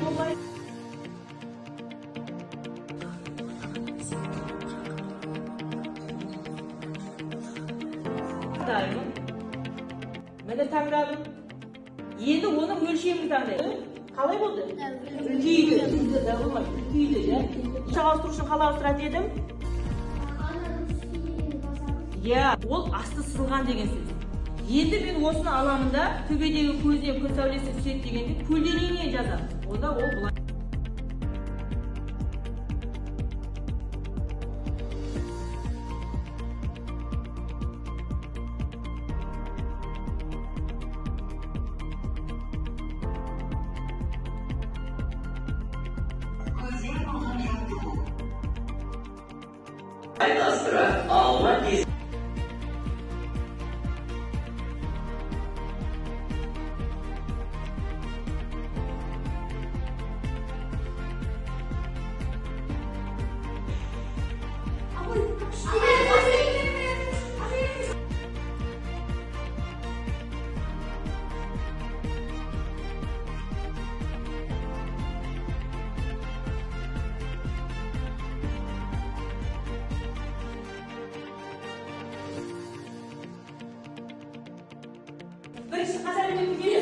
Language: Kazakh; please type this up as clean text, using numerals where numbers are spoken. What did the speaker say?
والله дайын. Міне таңдадым. Енді оның өлшемін таңдайды. Қалай болды? Үлкейді. Үлкейді, иә. Ауыстыру үшін қалай ауыстыратын едім? Иә, ол асты сызылған деген сөз. Енді мен осыны аламын да, төбедегі көзіне күн сәулесі түседі дегенде көлденеңіне жазамын. Онда ол бұлай. Астра алма кез. Бірінші қазақ әлеуметтік